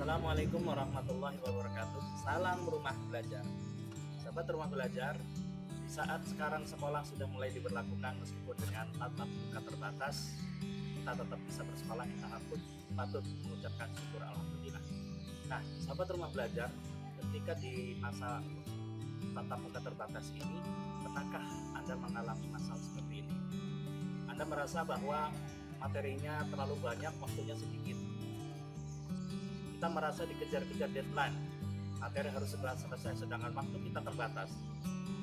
Assalamualaikum warahmatullahi wabarakatuh. Salam rumah belajar. Sahabat rumah belajar, di saat sekarang sekolah sudah mulai diberlakukan meskipun dengan tatap muka terbatas, kita tetap bisa bersekolah, kita patut mengucapkan syukur alhamdulillah. Nah, sahabat rumah belajar, ketika di masa tatap muka terbatas ini, pernahkah Anda mengalami masalah seperti ini? Anda merasa bahwa materinya terlalu banyak, waktunya sedikit. Kita merasa dikejar-kejar deadline, materi harus segera selesai, sedangkan waktu kita terbatas.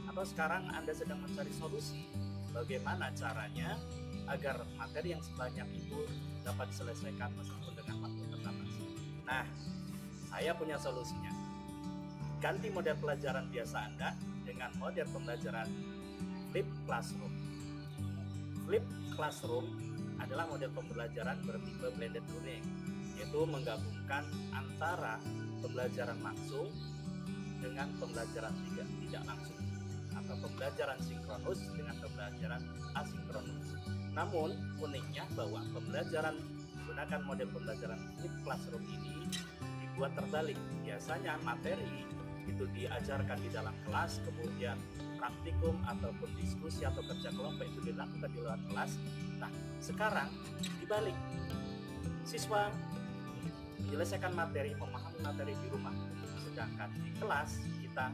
Atau sekarang Anda sedang mencari solusi bagaimana caranya agar materi yang sebanyak itu dapat diselesaikan meskipun dengan waktu terbatas. Nah, saya punya solusinya. Ganti model pelajaran biasa Anda dengan model pembelajaran Flip Classroom. Flip Classroom adalah model pembelajaran bertipe blended learning, yaitu menggabungkan antara pembelajaran langsung dengan pembelajaran tidak langsung, atau pembelajaran sinkronus dengan pembelajaran asinkronus. Namun uniknya bahwa pembelajaran menggunakan model pembelajaran Flip Classroom ini dibuat terbalik. Biasanya materi itu diajarkan di dalam kelas, kemudian praktikum ataupun diskusi atau kerja kelompok itu dilakukan di luar kelas. Nah, sekarang dibalik. Siswa menyelesaikan materi, memahami materi di rumah, sedangkan di kelas kita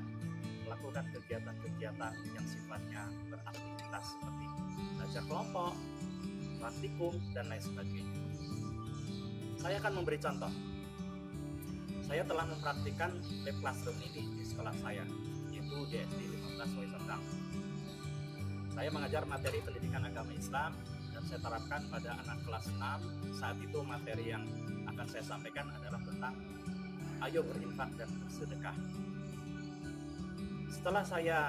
melakukan kegiatan-kegiatan yang sifatnya beraktivitas seperti belajar kelompok, praktikum, dan lain sebagainya. Saya akan memberi contoh. Saya telah mempraktikkan Flip Classroom ini di sekolah saya, yaitu di SD 15 Wai Serdang. Saya mengajar materi pendidikan agama Islam dan saya terapkan pada anak kelas 6. Saat itu materi yang akan saya sampaikan adalah tentang ayo berinfak dan bersedekah. Setelah saya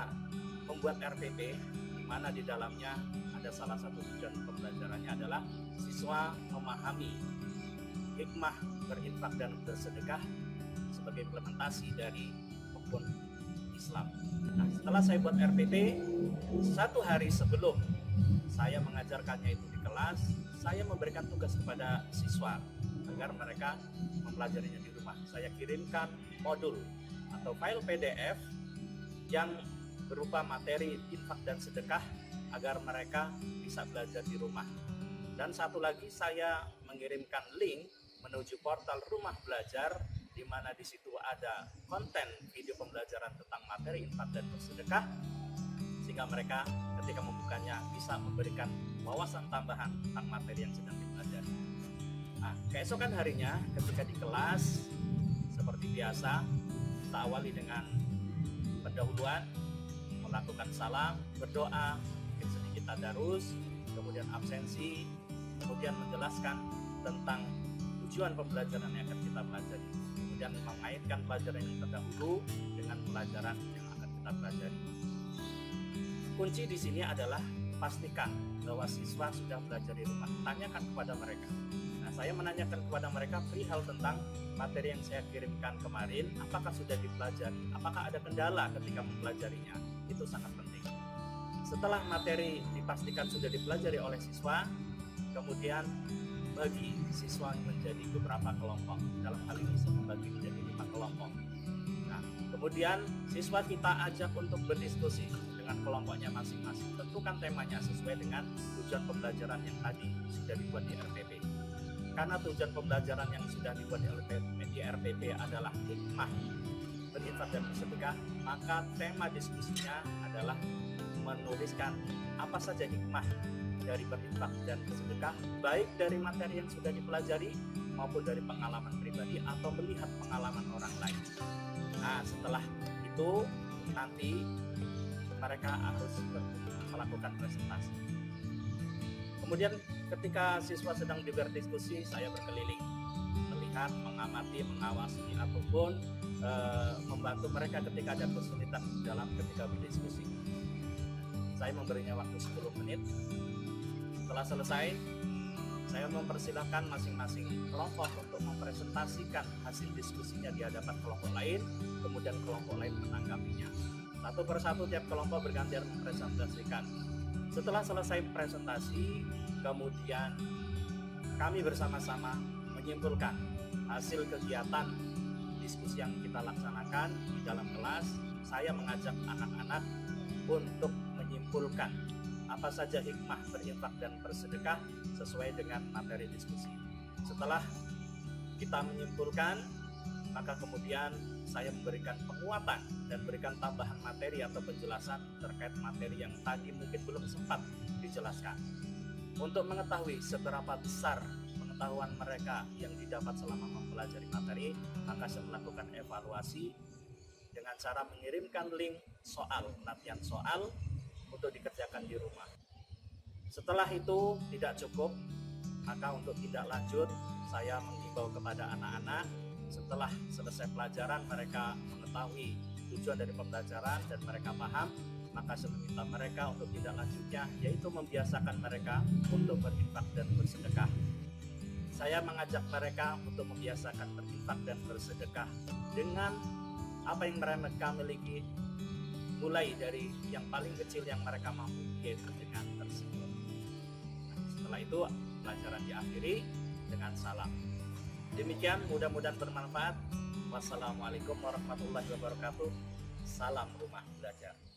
membuat RPP, di mana di dalamnya ada salah satu tujuan pembelajarannya adalah siswa memahami hikmah berinfak dan bersedekah sebagai implementasi dari rukun Islam. Nah, setelah saya buat RPP, satu hari sebelum saya mengajarkannya itu di kelas, saya memberikan tugas kepada siswa agar mereka mempelajarinya di rumah. Saya kirimkan modul atau file PDF yang berupa materi infak dan sedekah agar mereka bisa belajar di rumah. Dan satu lagi, saya mengirimkan link menuju portal Rumah Belajar, di mana di situ ada konten video pembelajaran tentang materi infak dan bersedekah, sehingga mereka ketika membukanya bisa memberikan wawasan tambahan tentang materi yang sedang dipelajari. Nah, keesokan harinya ketika di kelas seperti biasa, kita awali dengan pendahuluan, melakukan salam, berdoa, mungkin sedikit tadarus, kemudian absensi, kemudian menjelaskan tentang tujuan pembelajaran yang akan kita pelajari, kemudian mengaitkan pelajaran yang terdahulu dengan pelajaran yang akan kita pelajari. Kunci di sini adalah pastikan bahwa siswa sudah belajar di rumah. Tanyakan kepada mereka. Nah, saya menanyakan kepada mereka perihal tentang materi yang saya kirimkan kemarin, apakah sudah dipelajari, apakah ada kendala ketika mempelajarinya. Itu sangat penting. Setelah materi dipastikan sudah dipelajari oleh siswa, kemudian bagi siswa menjadi beberapa kelompok. Dalam hal ini saya membagi menjadi 5 kelompok. Nah, kemudian siswa kita ajak untuk berdiskusi dengan kelompoknya masing-masing. Tentukan temanya sesuai dengan tujuan pembelajaran yang tadi sudah dibuat di RPP. Karena tujuan pembelajaran yang sudah dibuat di RPP adalah hikmah berinfak dan bersedekah, maka tema diskusinya adalah menuliskan apa saja hikmah dari berinfak dan bersedekah, baik dari materi yang sudah dipelajari maupun dari pengalaman pribadi atau melihat pengalaman orang lain. Nah, setelah itu nanti mereka harus melakukan presentasi. Kemudian ketika siswa sedang berdiskusi, saya berkeliling melihat, mengamati, mengawasi ataupun membantu mereka ketika ada kesulitan dalam ketika berdiskusi. Saya memberinya waktu 10 menit. Setelah selesai, saya mempersilahkan masing-masing kelompok untuk mempresentasikan hasil diskusinya di hadapan kelompok lain, kemudian kelompok lain menanggapinya. Satu persatu tiap kelompok bergantian mempresentasikan. Setelah selesai presentasi, kemudian kami bersama-sama menyimpulkan hasil kegiatan diskusi yang kita laksanakan di dalam kelas, saya mengajak anak-anak untuk menyimpulkan apa saja hikmah berinfak dan bersedekah sesuai dengan materi diskusi. Setelah kita menyimpulkan, maka kemudian saya memberikan penguatan dan berikan tambahan materi atau penjelasan terkait materi yang tadi mungkin belum sempat dijelaskan. Untuk mengetahui seberapa besar pengetahuan mereka yang didapat selama mempelajari materi, maka saya melakukan evaluasi dengan cara mengirimkan link soal, latihan soal untuk dikerjakan di rumah. Setelah itu tidak cukup, maka untuk tindak lanjut saya menghimbau kepada anak-anak, setelah selesai pelajaran mereka mengetahui tujuan dari pembelajaran dan mereka paham, maka saya meminta mereka untuk tindak lanjutnya, yaitu membiasakan mereka untuk berinfak dan bersedekah. Saya mengajak mereka untuk membiasakan berinfak dan bersedekah dengan apa yang mereka miliki, mulai dari yang paling kecil yang mereka mampu, yaitu dengan tersebut. Setelah itu pelajaran diakhiri dengan salam. Demikian, mudah-mudahan bermanfaat. Wassalamualaikum warahmatullahi wabarakatuh. Salam rumah belajar.